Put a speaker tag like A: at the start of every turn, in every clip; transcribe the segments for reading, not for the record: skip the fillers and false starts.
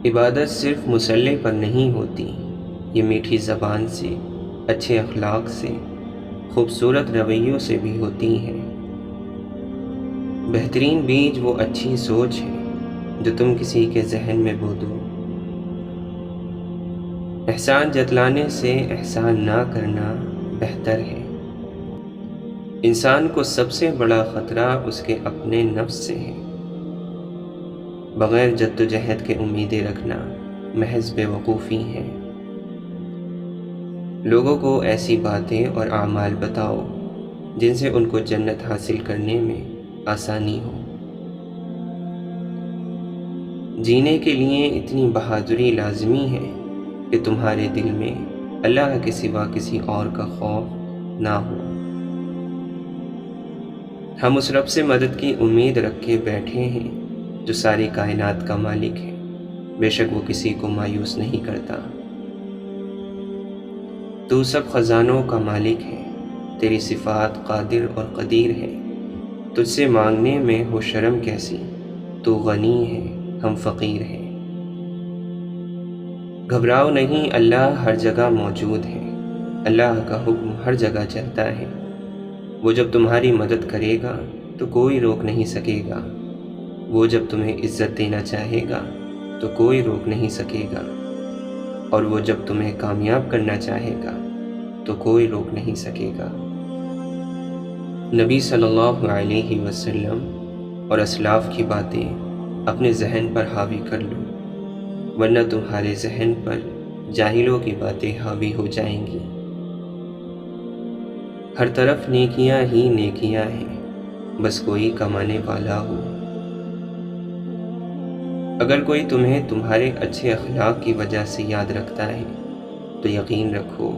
A: عبادت صرف مصلی پر نہیں ہوتی، یہ میٹھی زبان سے، اچھے اخلاق سے، خوبصورت رویوں سے بھی ہوتی ہے۔ بہترین بیج وہ اچھی سوچ ہے جو تم کسی کے ذہن میں بو دو۔ احسان جتلانے سے احسان نہ کرنا بہتر ہے۔ انسان کو سب سے بڑا خطرہ اس کے اپنے نفس سے ہے۔ بغیر جد و جہد کے امیدیں رکھنا محض بے وقوفی ہے۔ لوگوں کو ایسی باتیں اور اعمال بتاؤ جن سے ان کو جنت حاصل کرنے میں آسانی ہو۔ جینے کے لیے اتنی بہادری لازمی ہے کہ تمہارے دل میں اللہ کے سوا کسی اور کا خوف نہ ہو۔ ہم اس رب سے مدد کی امید رکھ کے بیٹھے ہیں جو ساری کائنات کا مالک ہے، بے شک وہ کسی کو مایوس نہیں کرتا۔ تو سب خزانوں کا مالک ہے، تیری صفات قادر اور قدیر ہے، تجھ سے مانگنے میں ہو شرم کیسی، تو غنی ہے ہم فقیر ہیں۔ گھبراؤ نہیں، اللہ ہر جگہ موجود ہے، اللہ کا حکم ہر جگہ چلتا ہے۔ وہ جب تمہاری مدد کرے گا تو کوئی روک نہیں سکے گا، وہ جب تمہیں عزت دینا چاہے گا تو کوئی روک نہیں سکے گا، اور وہ جب تمہیں کامیاب کرنا چاہے گا تو کوئی روک نہیں سکے گا۔ نبی صلی اللہ علیہ وسلم اور اسلاف کی باتیں اپنے ذہن پر حاوی کر لو، ورنہ تمہارے ذہن پر جاہلوں کی باتیں حاوی ہو جائیں گی۔ ہر طرف نیکیاں ہی نیکیاں ہیں، بس کوئی کمانے والا ہو۔ اگر کوئی تمہیں تمہارے اچھے اخلاق کی وجہ سے یاد رکھتا ہے تو یقین رکھو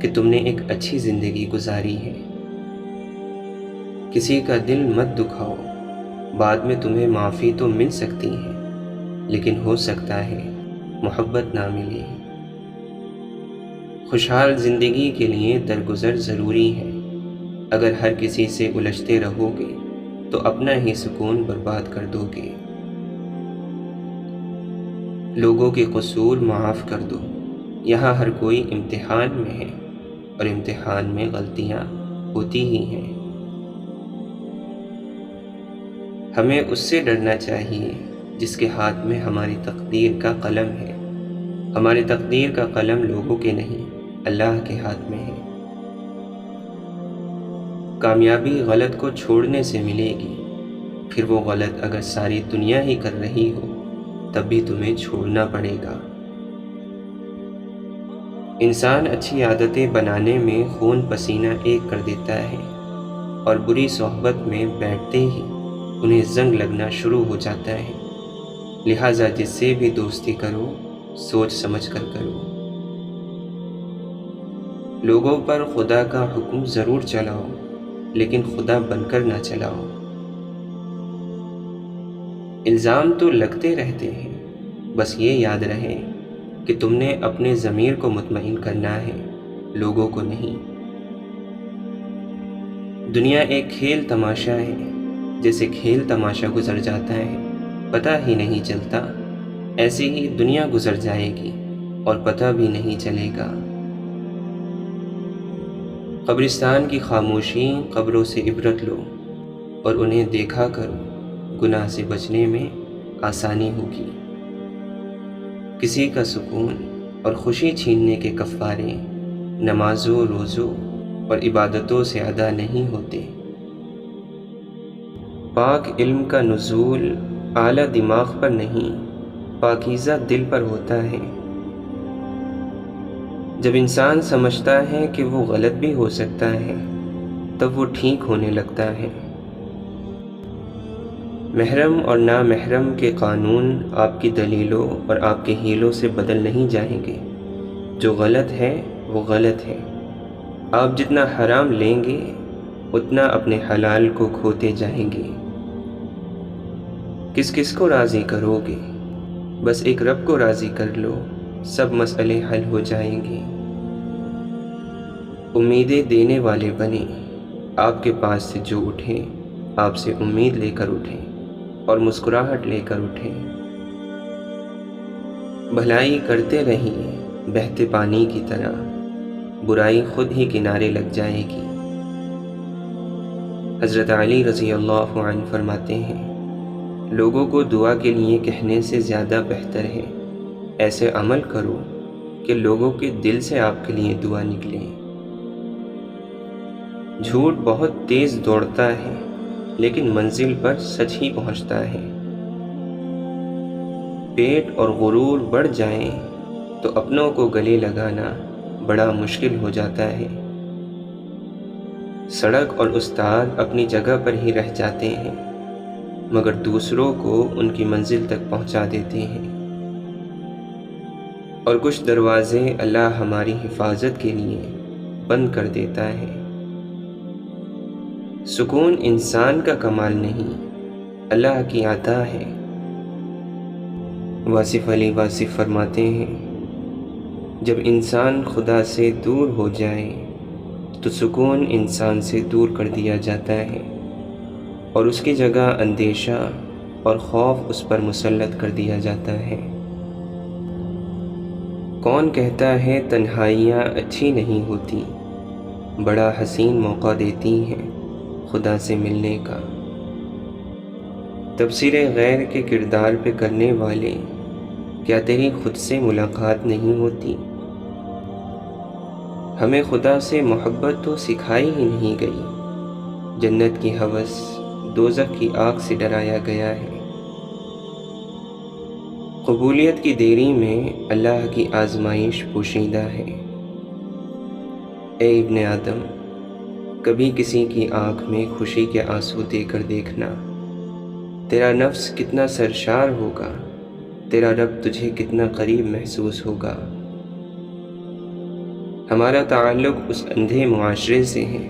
A: کہ تم نے ایک اچھی زندگی گزاری ہے۔ کسی کا دل مت دکھاؤ، بعد میں تمہیں معافی تو مل سکتی ہے، لیکن ہو سکتا ہے محبت نہ ملے۔ خوشحال زندگی کے لیے درگزر ضروری ہے۔ اگر ہر کسی سے الجھتے رہو گے تو اپنا ہی سکون برباد کر دو گے۔ لوگوں کے قصور معاف کر دو، یہاں ہر کوئی امتحان میں ہے، اور امتحان میں غلطیاں ہوتی ہی ہیں۔ ہمیں اس سے ڈرنا چاہیے جس کے ہاتھ میں ہماری تقدیر کا قلم ہے۔ ہماری تقدیر کا قلم لوگوں کے نہیں، اللہ کے ہاتھ میں ہے۔ کامیابی غلط کو چھوڑنے سے ملے گی، پھر وہ غلط اگر ساری دنیا ہی کر رہی ہو تب بھی تمہیں چھوڑنا پڑے گا۔ انسان اچھی عادتیں بنانے میں خون پسینہ ایک کر دیتا ہے، اور بری صحبت میں بیٹھتے ہی انہیں زنگ لگنا شروع ہو جاتا ہے۔ لہٰذا جس سے بھی دوستی کرو سوچ سمجھ کر کرو۔ لوگوں پر خدا کا حکم ضرور چلاؤ، لیکن خدا بن کر نہ چلاؤ۔ الزام تو لگتے رہتے ہیں، بس یہ یاد رہے کہ تم نے اپنے ضمیر کو مطمئن کرنا ہے، لوگوں کو نہیں۔ دنیا ایک کھیل تماشا ہے، جیسے کھیل تماشا گزر جاتا ہے پتہ ہی نہیں چلتا، ایسے ہی دنیا گزر جائے گی اور پتہ بھی نہیں چلے گا۔ قبرستان کی خاموشی، قبروں سے عبرت لو اور انہیں دیکھا کرو، گناہ سے بچنے میں آسانی ہوگی۔ کسی کا سکون اور خوشی چھیننے کے کفارے نمازوں، روزوں اور عبادتوں سے ادا نہیں ہوتے۔ پاک علم کا نزول اعلیٰ دماغ پر نہیں، پاکیزہ دل پر ہوتا ہے۔ جب انسان سمجھتا ہے کہ وہ غلط بھی ہو سکتا ہے تب وہ ٹھیک ہونے لگتا ہے۔ محرم اور نامحرم کے قانون آپ کی دلیلوں اور آپ کے ہیلوں سے بدل نہیں جائیں گے۔ جو غلط ہے وہ غلط ہے۔ آپ جتنا حرام لیں گے اتنا اپنے حلال کو کھوتے جائیں گے۔ کس کس کو راضی کرو گے؟ بس ایک رب کو راضی کر لو، سب مسئلے حل ہو جائیں گے۔ امیدیں دینے والے بنے، آپ کے پاس سے جو اٹھیں آپ سے امید لے کر اٹھیں اور مسکراہٹ لے کر اٹھیں۔ بھلائی کرتے رہیے بہتے پانی کی طرح، برائی خود ہی کنارے لگ جائے گی۔ حضرت علی رضی اللہ عنہ فرماتے ہیں، لوگوں کو دعا کے لیے کہنے سے زیادہ بہتر ہے ایسے عمل کرو کہ لوگوں کے دل سے آپ کے لیے دعا نکلے۔ جھوٹ بہت تیز دوڑتا ہے لیکن منزل پر سچ ہی پہنچتا ہے۔ پیٹ اور غرور بڑھ جائیں تو اپنوں کو گلے لگانا بڑا مشکل ہو جاتا ہے۔ سڑک اور استاد اپنی جگہ پر ہی رہ جاتے ہیں مگر دوسروں کو ان کی منزل تک پہنچا دیتے ہیں۔ اور کچھ دروازے اللہ ہماری حفاظت کے لیے بند کر دیتا ہے۔ سکون انسان کا کمال نہیں، اللہ کی عطا ہے۔ واصف علی واصف فرماتے ہیں، جب انسان خدا سے دور ہو جائے تو سکون انسان سے دور کر دیا جاتا ہے اور اس کی جگہ اندیشہ اور خوف اس پر مسلط کر دیا جاتا ہے۔ کون کہتا ہے تنہائیاں اچھی نہیں ہوتی، بڑا حسین موقع دیتی ہیں خدا سے ملنے کا۔ تبصرے غیر کے کردار پہ کرنے والے، کیا تیری خود سے ملاقات نہیں ہوتی؟ ہمیں خدا سے محبت تو سکھائی ہی نہیں گئی، جنت کی ہوس دوزخ کی آگ سے ڈرایا گیا ہے۔ قبولیت کی دیری میں اللہ کی آزمائش پوشیدہ ہے۔ اے ابن آدم، کبھی کسی کی آنکھ میں خوشی کے آنسو دے کر دیکھنا، تیرا نفس کتنا سرشار ہوگا، تیرا رب تجھے کتنا قریب محسوس ہوگا۔ ہمارا تعلق اس اندھے معاشرے سے ہے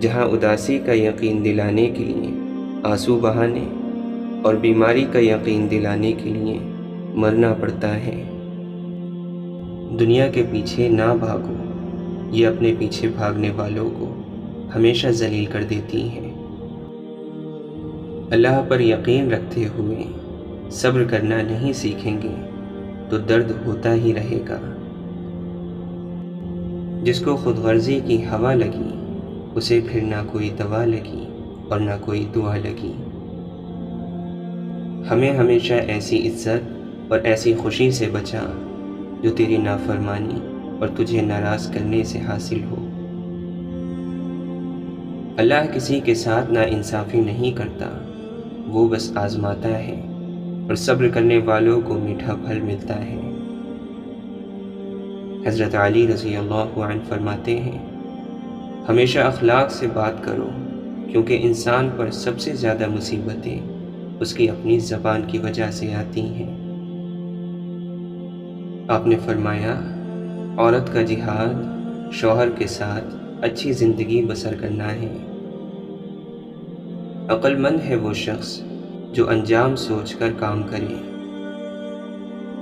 A: جہاں اداسی کا یقین دلانے کے لیے آنسو بہانے اور بیماری کا یقین دلانے کے لیے مرنا پڑتا ہے۔ دنیا کے پیچھے نہ بھاگو، یہ اپنے پیچھے بھاگنے والوں کو ہمیشہ ذلیل کر دیتی ہے۔ اللہ پر یقین رکھتے ہوئے صبر کرنا نہیں سیکھیں گے تو درد ہوتا ہی رہے گا۔ جس کو خود غرضی کی ہوا لگی، اسے پھر نہ کوئی دوا لگی اور نہ کوئی دعا لگی۔ ہمیں ہمیشہ ایسی عزت اور ایسی خوشی سے بچا جو تیری نافرمانی اور تجھے ناراض کرنے سے حاصل ہو۔ اللہ کسی کے ساتھ ناانصافی نہیں کرتا، وہ بس آزماتا ہے اور صبر کرنے والوں کو میٹھا پھل ملتا ہے۔ حضرت علی رضی اللہ عنہ فرماتے ہیں، ہمیشہ اخلاق سے بات کرو کیونکہ انسان پر سب سے زیادہ مصیبتیں اس کی اپنی زبان کی وجہ سے آتی ہیں۔ آپ نے فرمایا، عورت کا جہاد شوہر کے ساتھ اچھی زندگی بسر کرنا ہے۔ عقل مند ہے وہ شخص جو انجام سوچ کر کام کرے۔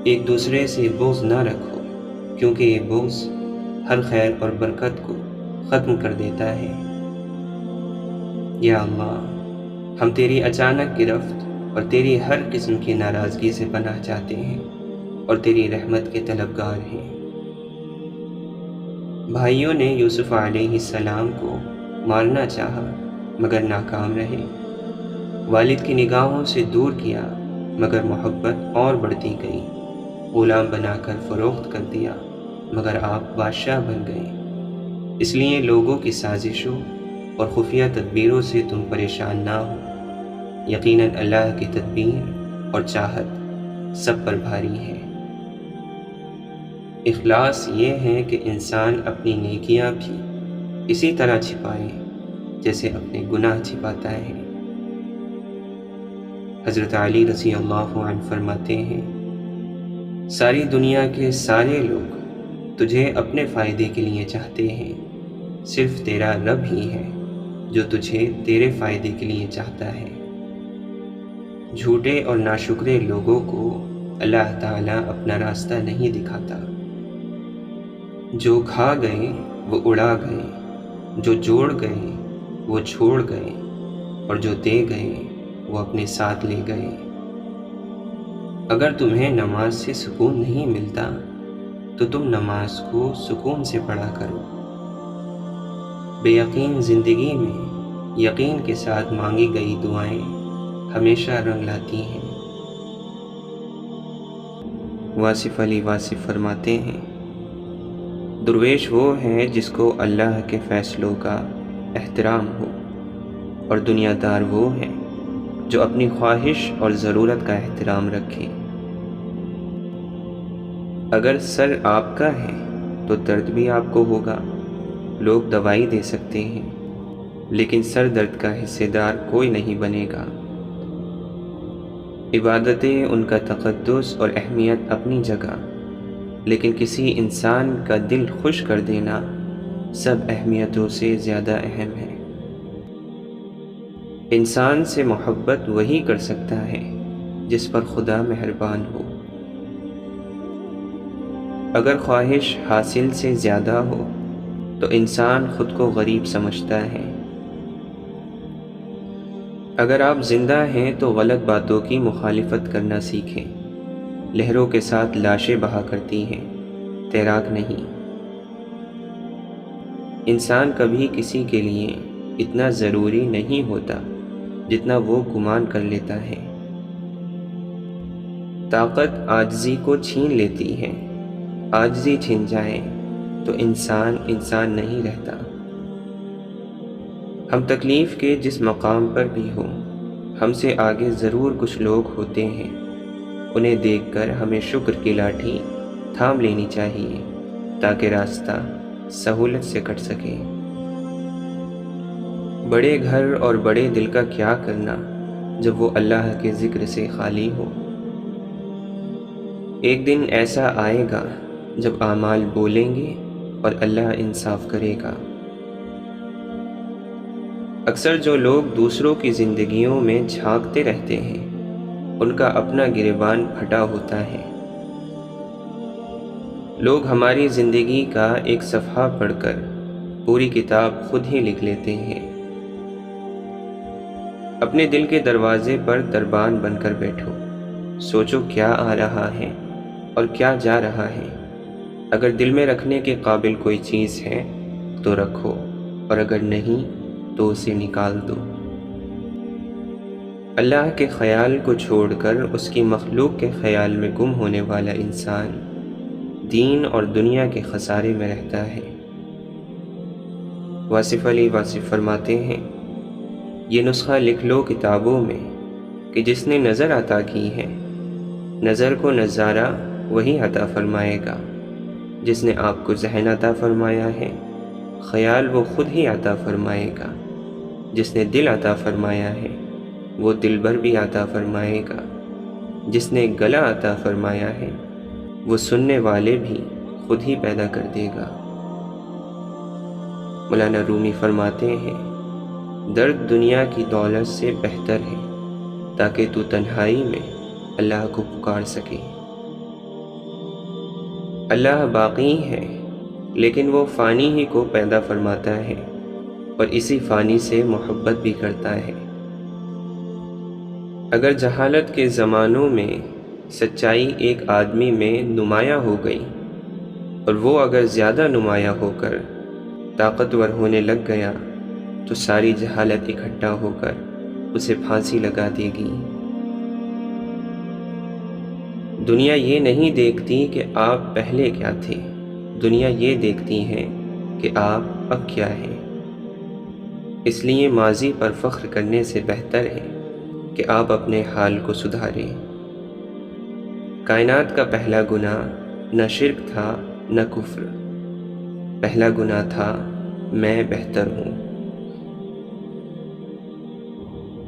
A: ایک دوسرے سے بغض نہ رکھو کیونکہ یہ بغض ہر خیر اور برکت کو ختم کر دیتا ہے۔ یا اللہ، ہم تیری اچانک گرفت اور تیری ہر قسم کی ناراضگی سے پناہ چاہتے ہیں اور تیری رحمت کے طلبگار ہیں۔ بھائیوں نے یوسف علیہ السلام کو مارنا چاہا مگر ناکام رہے، والد کی نگاہوں سے دور کیا مگر محبت اور بڑھتی گئی، غلام بنا کر فروخت کر دیا مگر آپ بادشاہ بن گئے۔ اس لیے لوگوں کی سازشوں اور خفیہ تدبیروں سے تم پریشان نہ ہو، یقیناً اللہ کی تدبیر اور چاہت سب پر بھاری ہے۔ اخلاص یہ ہے کہ انسان اپنی نیکیاں بھی اسی طرح چھپائے جیسے اپنے گناہ چھپاتا ہے۔ حضرت علی رضی اللہ عنہ فرماتے ہیں، ساری دنیا کے سارے لوگ تجھے اپنے فائدے کے لیے چاہتے ہیں، صرف تیرا رب ہی ہے جو تجھے تیرے فائدے کے لیے چاہتا ہے۔ جھوٹے اور ناشکرے لوگوں کو اللہ تعالیٰ اپنا راستہ نہیں دکھاتا۔ جو کھا گئے وہ اڑا گئے، جو جوڑ گئے وہ چھوڑ گئے، اور جو دے گئے وہ اپنے ساتھ لے گئے۔ اگر تمہیں نماز سے سکون نہیں ملتا تو تم نماز کو سکون سے پڑھا کرو۔ بے یقین زندگی میں یقین کے ساتھ مانگی گئی دعائیں ہمیشہ رنگ لاتی ہیں۔ واصف علی واصف فرماتے ہیں، درویش وہ ہے جس کو اللہ کے فیصلوں کا احترام ہو، اور دنیا دار وہ ہے جو اپنی خواہش اور ضرورت کا احترام رکھے۔ اگر سر آپ کا ہے تو درد بھی آپ کو ہوگا۔ لوگ دوائی دے سکتے ہیں لیکن سر درد کا حصے دار کوئی نہیں بنے گا۔ عبادتیں ان کا تقدس اور اہمیت اپنی جگہ، لیکن کسی انسان کا دل خوش کر دینا سب اہمیتوں سے زیادہ اہم ہے۔ انسان سے محبت وہی کر سکتا ہے جس پر خدا مہربان ہو۔ اگر خواہش حاصل سے زیادہ ہو تو انسان خود کو غریب سمجھتا ہے۔ اگر آپ زندہ ہیں تو غلط باتوں کی مخالفت کرنا سیکھیں۔ لہروں کے ساتھ لاشیں بہا کرتی ہیں، تیراک نہیں۔ انسان کبھی کسی کے لیے اتنا ضروری نہیں ہوتا جتنا وہ گمان کر لیتا ہے۔ طاقت عاجزی کو چھین لیتی ہے، عاجزی چھن جائے تو انسان نہیں رہتا۔ ہم تکلیف کے جس مقام پر بھی ہوں، ہم سے آگے ضرور کچھ لوگ ہوتے ہیں۔ انہیں دیکھ کر ہمیں شکر کی لاٹھی تھام لینی چاہیے تاکہ راستہ سہولت سے کٹ سکے۔ بڑے گھر اور بڑے دل کا کیا کرنا جب وہ اللہ کے ذکر سے خالی ہو۔ ایک دن ایسا آئے گا جب اعمال بولیں گے اور اللہ انصاف کرے گا۔ اکثر جو لوگ دوسروں کی زندگیوں میں جھانکتے رہتے ہیں، ان کا اپنا گریبان پھٹا ہوتا ہے۔ لوگ ہماری زندگی کا ایک صفحہ پڑھ کر پوری کتاب خود ہی لکھ لیتے ہیں۔ اپنے دل کے دروازے پر دربان بن کر بیٹھو، سوچو کیا آ رہا ہے اور کیا جا رہا ہے۔ اگر دل میں رکھنے کے قابل کوئی چیز ہے تو رکھو، اور اگر نہیں تو اسے نکال دو۔ اللہ کے خیال کو چھوڑ کر اس کی مخلوق کے خیال میں گم ہونے والا انسان دین اور دنیا کے خسارے میں رہتا ہے۔ واصف علی واصف فرماتے ہیں، یہ نسخہ لکھ لو کتابوں میں کہ جس نے نظر عطا کی ہے، نظر کو نظارہ وہی عطا فرمائے گا۔ جس نے آپ کو ذہن عطا فرمایا ہے، خیال وہ خود ہی عطا فرمائے گا۔ جس نے دل عطا فرمایا ہے، وہ دل بھر بھی عطا فرمائے گا۔ جس نے گلا عطا فرمایا ہے، وہ سننے والے بھی خود ہی پیدا کر دے گا۔ مولانا رومی فرماتے ہیں، درد دنیا کی دولت سے بہتر ہے تاکہ تو تنہائی میں اللہ کو پکار سکے۔ اللہ باقی ہے لیکن وہ فانی ہی کو پیدا فرماتا ہے اور اسی فانی سے محبت بھی کرتا ہے۔ اگر جہالت کے زمانوں میں سچائی ایک آدمی میں نمایاں ہو گئی اور وہ اگر زیادہ نمایاں ہو کر طاقتور ہونے لگ گیا تو ساری جہالت اکٹھا ہو کر اسے پھانسی لگا دے گی۔ دنیا یہ نہیں دیکھتی کہ آپ پہلے کیا تھے، دنیا یہ دیکھتی ہے کہ آپ اب کیا ہیں۔ اس لیے ماضی پر فخر کرنے سے بہتر ہے کہ آپ اپنے حال کو سدھاریں۔ کائنات کا پہلا گناہ نہ شرک تھا نہ کفر، پہلا گناہ تھا میں بہتر ہوں۔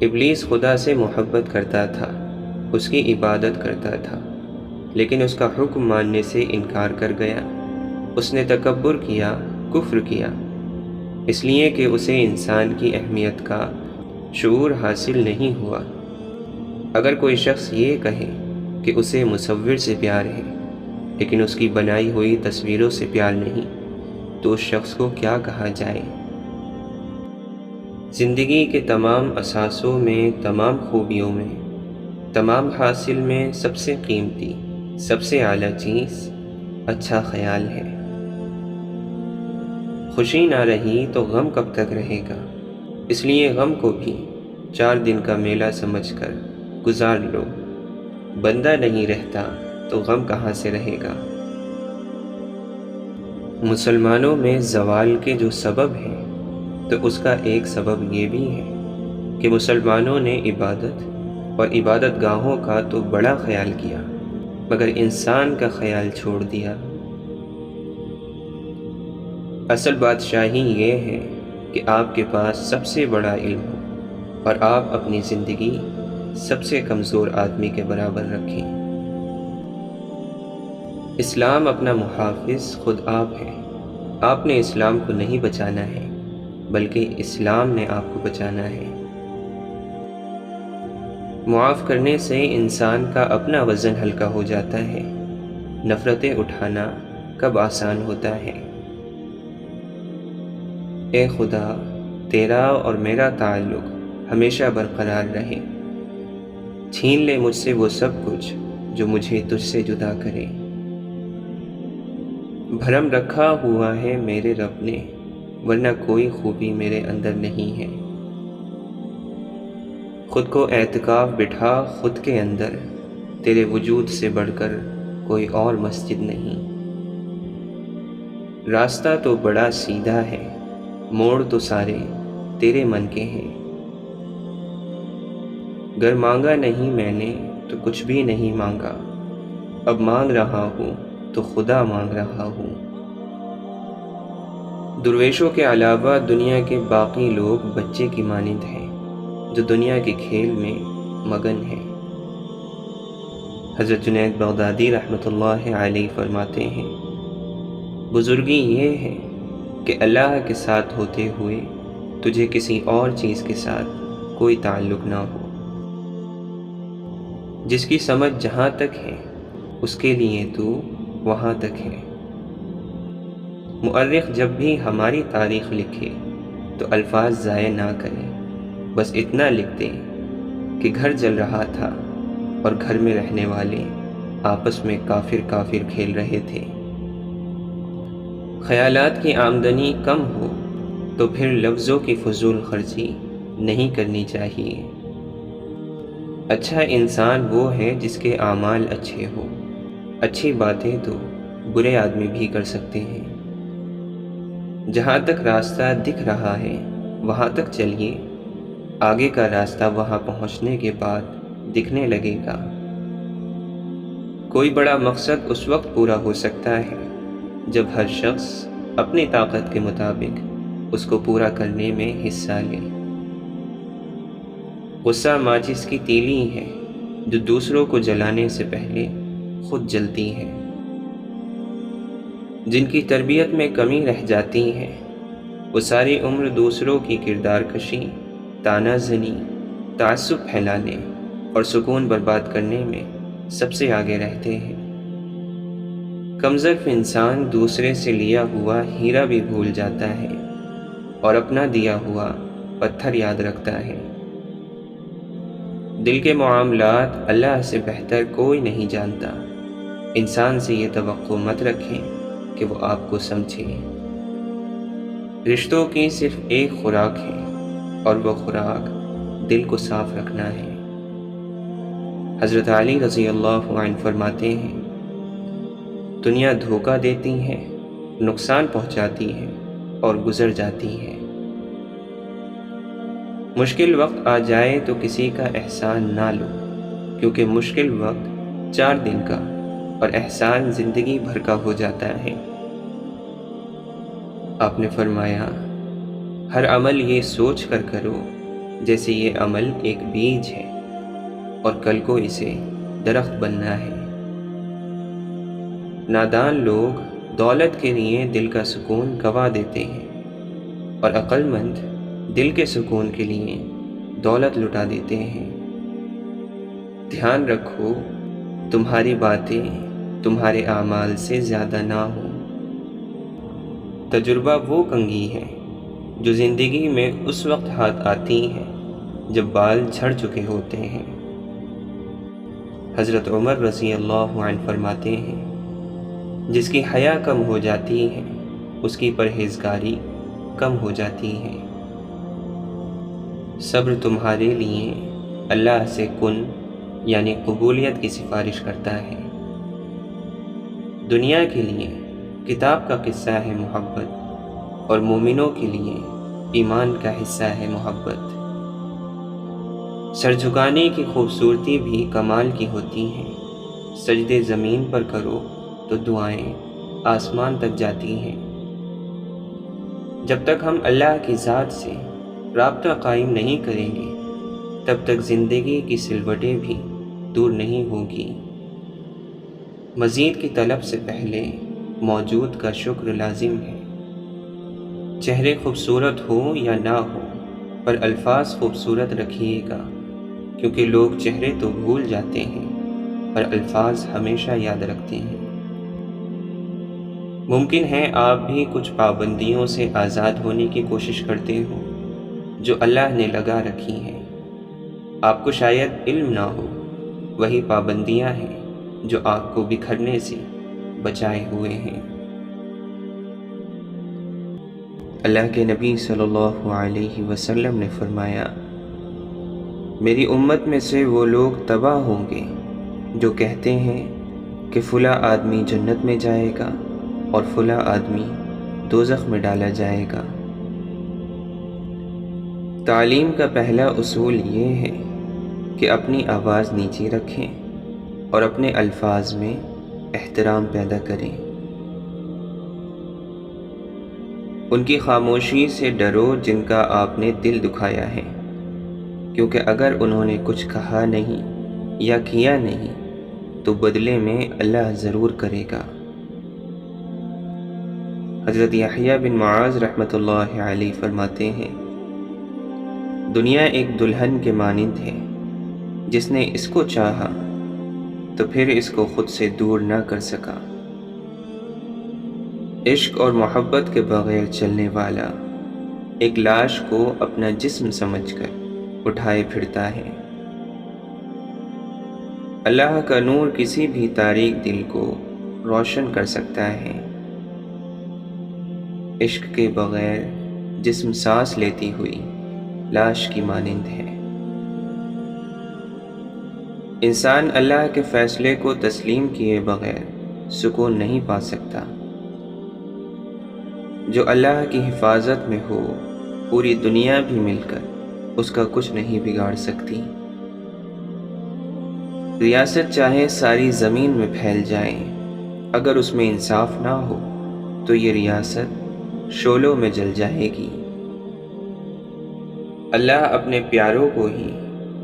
A: ابلیس خدا سے محبت کرتا تھا، اس کی عبادت کرتا تھا، لیکن اس کا حکم ماننے سے انکار کر گیا۔ اس نے تکبر کیا، کفر کیا، اس لیے کہ اسے انسان کی اہمیت کا شعور حاصل نہیں ہوا۔ اگر کوئی شخص یہ کہے کہ اسے مصور سے پیار ہے لیکن اس کی بنائی ہوئی تصویروں سے پیار نہیں، تو اس شخص کو کیا کہا جائے؟ زندگی کے تمام اثاثوں میں، تمام خوبیوں میں تمام حاصل میں سب سے قیمتی، سب سے اعلیٰ چیز اچھا خیال ہے۔ خوشی نہ رہی تو غم کب تک رہے گا؟ اس لیے غم کو بھی 4 دن کا میلہ سمجھ کر گزار لو۔ بندہ نہیں رہتا تو غم کہاں سے رہے گا؟ مسلمانوں میں زوال کے جو سبب ہیں تو اس کا ایک سبب یہ بھی ہے کہ مسلمانوں نے عبادت اور عبادت گاہوں کا تو بڑا خیال کیا، مگر انسان کا خیال چھوڑ دیا۔ اصل بادشاہی یہ ہے کہ آپ کے پاس سب سے بڑا علم ہو اور آپ اپنی زندگی سب سے کمزور آدمی کے برابر رکھیں۔ اسلام اپنا محافظ خود آپ ہے۔ آپ نے اسلام کو نہیں بچانا ہے، بلکہ اسلام نے آپ کو بچانا ہے۔ معاف کرنے سے انسان کا اپنا وزن ہلکا ہو جاتا ہے۔ نفرتیں اٹھانا کب آسان ہوتا ہے۔ اے خدا، تیرا اور میرا تعلق ہمیشہ برقرار رہے۔ چھین لے مجھ سے وہ سب کچھ جو مجھے تجھ سے جدا کرے۔ بھرم رکھا ہوا ہے میرے رب نے، ورنہ کوئی خوبی میرے اندر نہیں ہے۔ خود کو اعتکاف بٹھا خود کے اندر، تیرے وجود سے بڑھ کر کوئی اور مسجد نہیں۔ راستہ تو بڑا سیدھا ہے، موڑ تو سارے تیرے من کے ہیں۔ گر مانگا نہیں میں نے تو کچھ بھی نہیں مانگا، اب مانگ رہا ہوں تو خدا مانگ رہا ہوں۔ درویشوں کے علاوہ دنیا کے باقی لوگ بچے کی مانند ہیں جو دنیا کے کھیل میں مگن ہیں۔ حضرت جنید بغدادی رحمۃ اللہ علیہ فرماتے ہیں، بزرگی یہ ہے کہ اللہ کے ساتھ ہوتے ہوئے تجھے کسی اور چیز کے ساتھ کوئی تعلق نہ ہو۔ جس کی سمجھ جہاں تک ہے اس کے لیے تو وہاں تک ہے۔ مؤرخ جب بھی ہماری تاریخ لکھے تو الفاظ ضائع نہ کرے، بس اتنا لکھ دے کہ گھر جل رہا تھا اور گھر میں رہنے والے آپس میں کافر کافر کھیل رہے تھے۔ خیالات کی آمدنی کم ہو تو پھر لفظوں کی فضول خرچی نہیں کرنی چاہیے۔ اچھا انسان وہ ہے جس کے اعمال اچھے ہو۔ اچھی باتیں تو برے آدمی بھی کر سکتے ہیں۔ جہاں تک راستہ دکھ رہا ہے وہاں تک چلیے، آگے کا راستہ وہاں پہنچنے کے بعد دکھنے لگے گا۔ کوئی بڑا مقصد اس وقت پورا ہو سکتا ہے جب ہر شخص اپنی طاقت کے مطابق اس کو پورا کرنے میں حصہ لے۔ غصہ ماچس کی تیلی ہے جو دوسروں کو جلانے سے پہلے خود جلتی ہے۔ جن کی تربیت میں کمی رہ جاتی ہے وہ ساری عمر دوسروں کی کردار کشی، طعنہ زنی، تعصب پھیلانے اور سکون برباد کرنے میں سب سے آگے رہتے ہیں۔ کمظرف انسان دوسرے سے لیا ہوا ہیرا بھی بھول جاتا ہے اور اپنا دیا ہوا پتھر یاد رکھتا ہے۔ دل کے معاملات اللہ سے بہتر کوئی نہیں جانتا۔ انسان سے یہ توقع مت رکھیں کہ وہ آپ کو سمجھے۔ رشتوں کی صرف ایک خوراک ہے اور وہ خوراک دل کو صاف رکھنا ہے۔ حضرت علی رضی اللہ عنہ فرماتے ہیں، دنیا دھوکہ دیتی ہے، نقصان پہنچاتی ہے اور گزر جاتی ہے۔ مشکل وقت آ جائے تو کسی کا احسان نہ لو، کیونکہ مشکل وقت 4 دن کا اور احسان زندگی بھر کا ہو جاتا ہے۔ آپ نے فرمایا، ہر عمل یہ سوچ کر کرو جیسے یہ عمل ایک بیج ہے اور کل کو اسے درخت بننا ہے۔ نادان لوگ دولت کے لیے دل کا سکون گنوا دیتے ہیں اور عقل مند دل کے سکون کے لیے دولت لٹا دیتے ہیں۔ دھیان رکھو تمہاری باتیں تمہارے اعمال سے زیادہ نہ ہوں۔ تجربہ وہ کنگھی ہے جو زندگی میں اس وقت ہاتھ آتی ہے جب بال جھڑ چکے ہوتے ہیں۔ حضرت عمر رضی اللہ عنہ فرماتے ہیں، جس کی حیا کم ہو جاتی ہے اس کی پرہیزگاری کم ہو جاتی ہے۔ صبر تمہارے لیے اللہ سے کن یعنی قبولیت کی سفارش کرتا ہے۔ دنیا کے لیے کتاب کا قصہ ہے محبت، اور مومنوں کے لیے ایمان کا حصہ ہے محبت۔ سر جھکانے کی خوبصورتی بھی کمال کی ہوتی ہیں، سجدے زمین پر کرو تو دعائیں آسمان تک جاتی ہیں۔ جب تک ہم اللہ کی ذات سے رابطہ قائم نہیں کریں گے تب تک زندگی کی سلوٹیں بھی دور نہیں ہوگی۔ مزید کی طلب سے پہلے موجود کا شکر لازم ہے۔ چہرے خوبصورت ہو یا نہ ہو پر الفاظ خوبصورت رکھیے گا، کیونکہ لوگ چہرے تو بھول جاتے ہیں پر الفاظ ہمیشہ یاد رکھتے ہیں۔ ممکن ہے آپ بھی کچھ پابندیوں سے آزاد ہونے کی کوشش کرتے ہو جو اللہ نے لگا رکھی ہیں۔ آپ کو شاید علم نہ ہو، وہی پابندیاں ہیں جو آپ کو بکھرنے سے بچائے ہوئے ہیں۔ اللہ کے نبی صلی اللہ علیہ وسلم نے فرمایا، میری امت میں سے وہ لوگ تباہ ہوں گے جو کہتے ہیں کہ فلاں آدمی جنت میں جائے گا اور فلاں آدمی دوزخ میں ڈالا جائے گا۔ تعلیم کا پہلا اصول یہ ہے کہ اپنی آواز نیچی رکھیں اور اپنے الفاظ میں احترام پیدا کریں۔ ان کی خاموشی سے ڈرو جن کا آپ نے دل دکھایا ہے، کیونکہ اگر انہوں نے کچھ کہا نہیں یا کیا نہیں تو بدلے میں اللہ ضرور کرے گا۔ حضرت یحییٰ بن معاذ رحمۃ اللہ علیہ فرماتے ہیں، دنیا ایک دلہن کے مانند ہے، جس نے اس کو چاہا تو پھر اس کو خود سے دور نہ کر سکا۔ عشق اور محبت کے بغیر چلنے والا ایک لاش کو اپنا جسم سمجھ کر اٹھائے پھرتا ہے۔ اللہ کا نور کسی بھی تاریک دل کو روشن کر سکتا ہے۔ عشق کے بغیر جسم سانس لیتی ہوئی لاش کی مانند ہے۔ انسان اللہ کے فیصلے کو تسلیم کیے بغیر سکون نہیں پا سکتا۔ جو اللہ کی حفاظت میں ہو، پوری دنیا بھی مل کر اس کا کچھ نہیں بگاڑ سکتی۔ ریاست چاہے ساری زمین میں پھیل جائے، اگر اس میں انصاف نہ ہو تو یہ ریاست شعلوں میں جل جائے گی۔ اللہ اپنے پیاروں کو ہی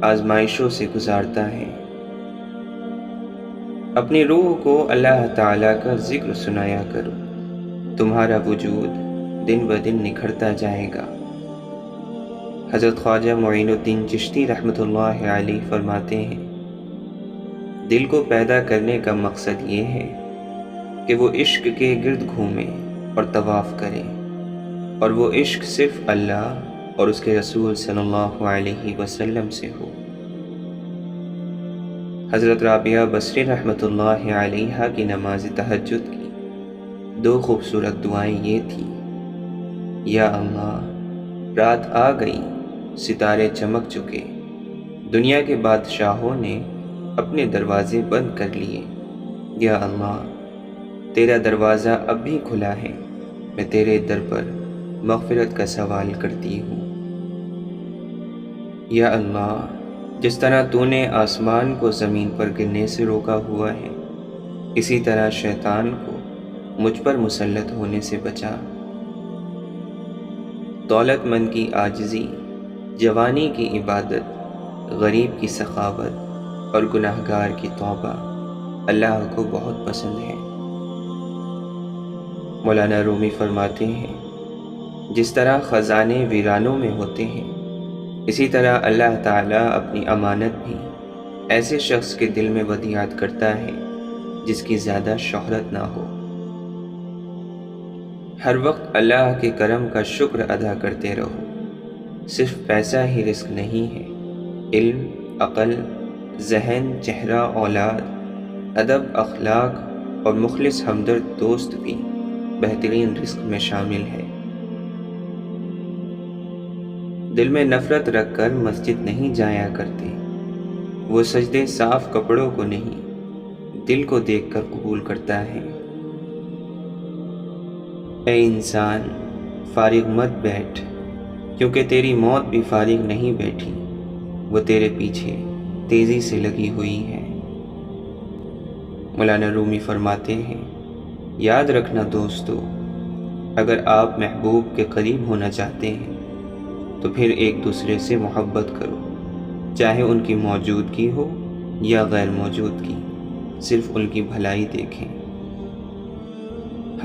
A: آزمائشوں سے گزارتا ہے۔ اپنی روح کو اللہ تعالیٰ کا ذکر سنایا کرو، تمہارا وجود دن بدن نکھرتا جائے گا۔ حضرت خواجہ معین الدین چشتی رحمۃ اللہ علیہ فرماتے ہیں، دل کو پیدا کرنے کا مقصد یہ ہے کہ وہ عشق کے گرد گھومے اور طواف کرے، اور وہ عشق صرف اللہ اور اس کے رسول صلی اللہ علیہ وسلم سے ہو۔ حضرت رابعہ بصری رحمۃ اللہ علیہ کی نماز تہجد کی دو خوبصورت دعائیں یہ تھیں، یا اللہ، رات آ گئی، ستارے چمک چکے، دنیا کے بادشاہوں نے اپنے دروازے بند کر لیے، یا اللہ، تیرا دروازہ اب بھی کھلا ہے، میں تیرے در پر مغفرت کا سوال کرتی ہوں۔ یا اللہ، جس طرح تو نے آسمان کو زمین پر گرنے سے روکا ہوا ہے، اسی طرح شیطان کو مجھ پر مسلط ہونے سے بچا۔ دولت مند کی عاجزی، جوانی کی عبادت، غریب کی سخاوت اور گناہگار کی توبہ اللہ کو بہت پسند ہے۔ مولانا رومی فرماتے ہیں، جس طرح خزانے ویرانوں میں ہوتے ہیں، اسی طرح اللہ تعالیٰ اپنی امانت بھی ایسے شخص کے دل میں ودیعت کرتا ہے جس کی زیادہ شہرت نہ ہو۔ ہر وقت اللہ کے کرم کا شکر ادا کرتے رہو۔ صرف پیسہ ہی رزق نہیں ہے، علم، عقل، ذہن، چہرہ، اولاد، ادب، اخلاق اور مخلص ہمدرد دوست بھی بہترین رزق میں شامل ہے۔ دل میں نفرت رکھ کر مسجد نہیں جایا کرتے، وہ سجدے صاف کپڑوں کو نہیں، دل کو دیکھ کر قبول کرتا ہے۔ اے انسان، فارغ مت بیٹھ، کیونکہ تیری موت بھی فارغ نہیں بیٹھی، وہ تیرے پیچھے تیزی سے لگی ہوئی ہے۔ مولانا رومی فرماتے ہیں، یاد رکھنا دوستو، اگر آپ محبوب کے قریب ہونا چاہتے ہیں تو پھر ایک دوسرے سے محبت کرو، چاہے ان کی موجودگی ہو یا غیر موجودگی، صرف ان کی بھلائی دیکھیں۔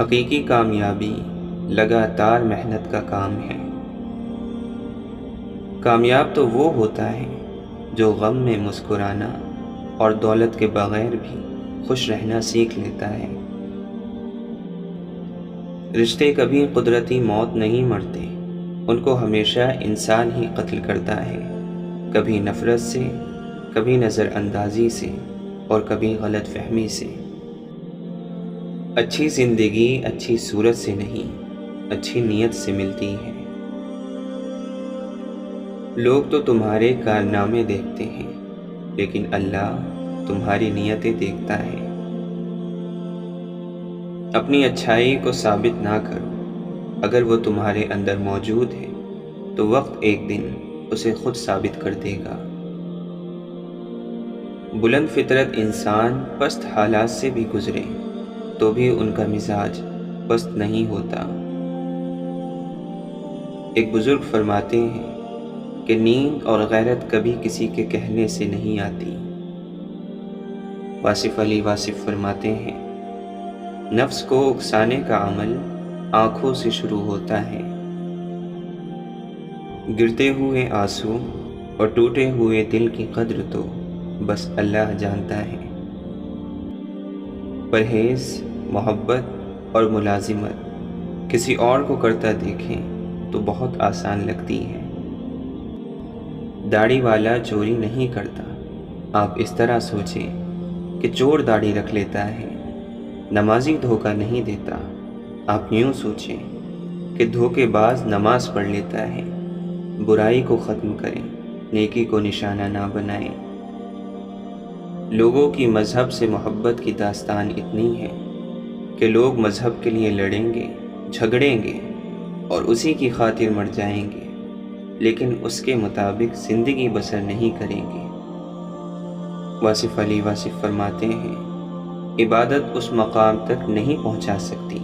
A: حقیقی کامیابی لگاتار محنت کا کام ہے۔ کامیاب تو وہ ہوتا ہے جو غم میں مسکرانا اور دولت کے بغیر بھی خوش رہنا سیکھ لیتا ہے۔ رشتے کبھی قدرتی موت نہیں مرتے، ان کو ہمیشہ انسان ہی قتل کرتا ہے، کبھی نفرت سے، کبھی نظر اندازی سے اور کبھی غلط فہمی سے۔ اچھی زندگی اچھی صورت سے نہیں، اچھی نیت سے ملتی ہے۔ لوگ تو تمہارے کارنامے دیکھتے ہیں، لیکن اللہ تمہاری نیتیں دیکھتا ہے۔ اپنی اچھائی کو ثابت نہ کرو، اگر وہ تمہارے اندر موجود ہے تو وقت ایک دن اسے خود ثابت کر دے گا۔ بلند فطرت انسان پست حالات سے بھی گزرے تو بھی ان کا مزاج پست نہیں ہوتا۔ ایک بزرگ فرماتے ہیں کہ نیند اور غیرت کبھی کسی کے کہنے سے نہیں آتی۔ واصف علی واصف فرماتے ہیں، نفس کو اکسانے کا عمل آنکھوں سے شروع ہوتا ہے۔ گرتے ہوئے آنسو اور ٹوٹے ہوئے دل کی قدر تو بس اللہ جانتا ہے۔ پرہیز، محبت اور ملازمت کسی اور کو کرتا دیکھیں تو بہت آسان لگتی ہے۔ داڑھی والا چوری نہیں کرتا، آپ اس طرح سوچیں کہ چور داڑھی رکھ لیتا ہے۔ نمازی دھوکہ نہیں دیتا، آپ یوں سوچیں کہ دھوکے باز نماز پڑھ لیتا ہے۔ برائی کو ختم کریں، نیکی کو نشانہ نہ بنائیں۔ لوگوں کی مذہب سے محبت کی داستان اتنی ہے کہ لوگ مذہب کے لیے لڑیں گے، جھگڑیں گے اور اسی کی خاطر مر جائیں گے، لیکن اس کے مطابق زندگی بسر نہیں کریں گے۔ واصف علی واصف فرماتے ہیں، عبادت اس مقام تک نہیں پہنچا سکتی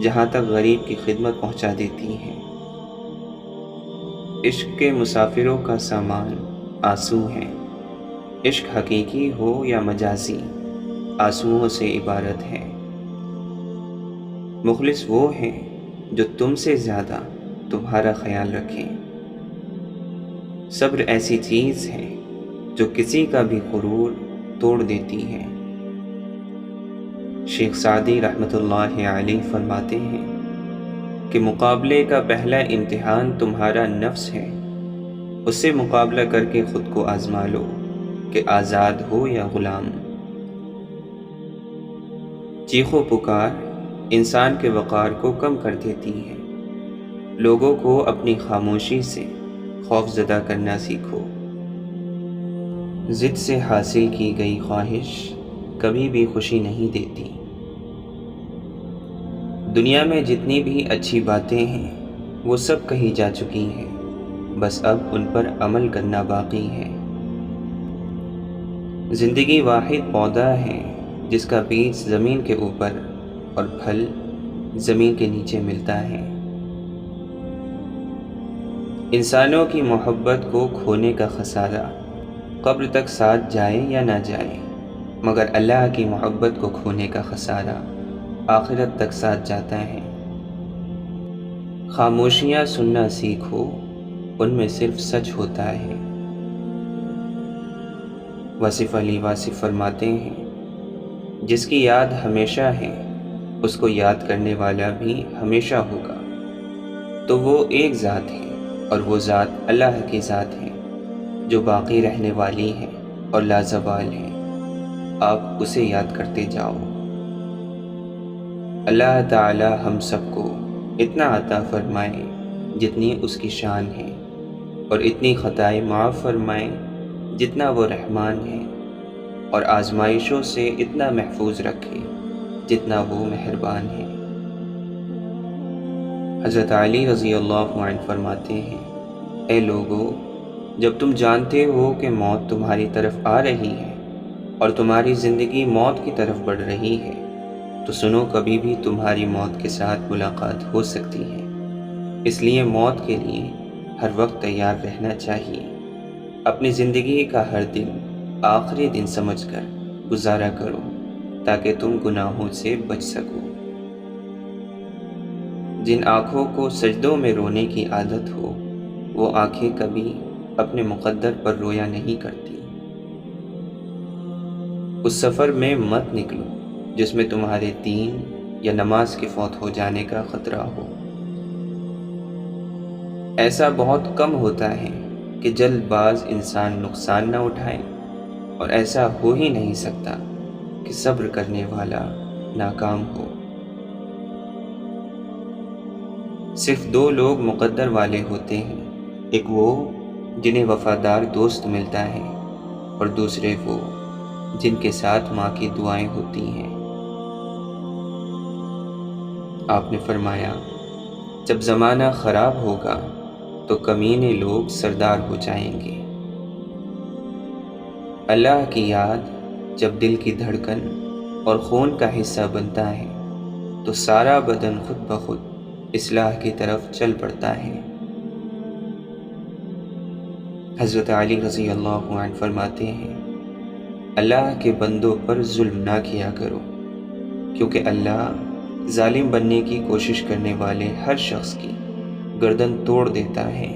A: جہاں تک غریب کی خدمت پہنچا دیتی ہے۔ عشق کے مسافروں کا سامان آنسو ہے، عشق حقیقی ہو یا مجازی، آنسوؤں سے عبارت ہے۔ مخلص وہ ہیں جو تم سے زیادہ تمہارا خیال رکھیں۔ صبر ایسی چیز ہے جو کسی کا بھی غرور توڑ دیتی ہے۔ شیخ سعدی رحمۃ اللہ علیہ فرماتے ہیں کہ مقابلے کا پہلا امتحان تمہارا نفس ہے، اس سے مقابلہ کر کے خود کو آزما لو کہ آزاد ہو یا غلام۔ چیخ و پکار انسان کے وقار کو کم کر دیتی ہے۔ لوگوں کو اپنی خاموشی سے خوف زدہ کرنا سیکھو۔ ضد سے حاصل کی گئی خواہش کبھی بھی خوشی نہیں دیتی۔ دنیا میں جتنی بھی اچھی باتیں ہیں وہ سب کہی جا چکی ہیں، بس اب ان پر عمل کرنا باقی ہے۔ زندگی واحد پودا ہے جس کا بیج زمین کے اوپر اور پھل زمین کے نیچے ملتا ہے۔ انسانوں کی محبت کو کھونے کا خسارہ قبر تک ساتھ جائے یا نہ جائے، مگر اللہ کی محبت کو کھونے کا خسارہ آخرت تک ساتھ جاتا ہے۔ خاموشیاں سننا سیکھو، ان میں صرف سچ ہوتا ہے۔ واصف علی واصف فرماتے ہیں، جس کی یاد ہمیشہ ہے اس کو یاد کرنے والا بھی ہمیشہ ہوگا، تو وہ ایک ذات ہے اور وہ ذات اللہ کی ذات ہے جو باقی رہنے والی ہے اور لازوال ہے، آپ اسے یاد کرتے جاؤ۔ اللہ تعالی ہم سب کو اتنا عطا فرمائے جتنی اس کی شان ہے، اور اتنی خطائیں معاف فرمائے جتنا وہ رحمان ہے، اور آزمائشوں سے اتنا محفوظ رکھے جتنا وہ مہربان ہے۔ حضرت علی رضی اللہ عنہ فرماتے ہیں، اے لوگو، جب تم جانتے ہو کہ موت تمہاری طرف آ رہی ہے اور تمہاری زندگی موت کی طرف بڑھ رہی ہے، تو سنو کبھی بھی تمہاری موت کے ساتھ ملاقات ہو سکتی ہے، اس لیے موت کے لیے ہر وقت تیار رہنا چاہیے۔ اپنی زندگی کا ہر دن آخری دن سمجھ کر گزارا کرو تاکہ تم گناہوں سے بچ سکو۔ جن آنکھوں کو سجدوں میں رونے کی عادت ہو، وہ آنکھیں کبھی اپنے مقدر پر رویا نہیں کرتی۔ اس سفر میں مت نکلو جس میں تمہارے دین یا نماز کے فوت ہو جانے کا خطرہ ہو۔ ایسا بہت کم ہوتا ہے کہ جلد باز انسان نقصان نہ اٹھائے، اور ایسا ہو ہی نہیں سکتا کہ صبر کرنے والا ناکام ہو۔ صرف دو لوگ مقدر والے ہوتے ہیں، ایک وہ جنہیں وفادار دوست ملتا ہے، اور دوسرے وہ جن کے ساتھ ماں کی دعائیں ہوتی ہیں۔ آپ نے فرمایا، جب زمانہ خراب ہوگا تو کمینے لوگ سردار ہو جائیں گے۔ اللہ کی یاد جب دل کی دھڑکن اور خون کا حصہ بنتا ہے تو سارا بدن خود بخود اصلاح کی طرف چل پڑتا ہے۔ حضرت علی رضی اللہ عنہ فرماتے ہیں، اللہ کے بندوں پر ظلم نہ کیا کرو، کیونکہ اللہ ظالم بننے کی کوشش کرنے والے ہر شخص کی گردن توڑ دیتا ہے۔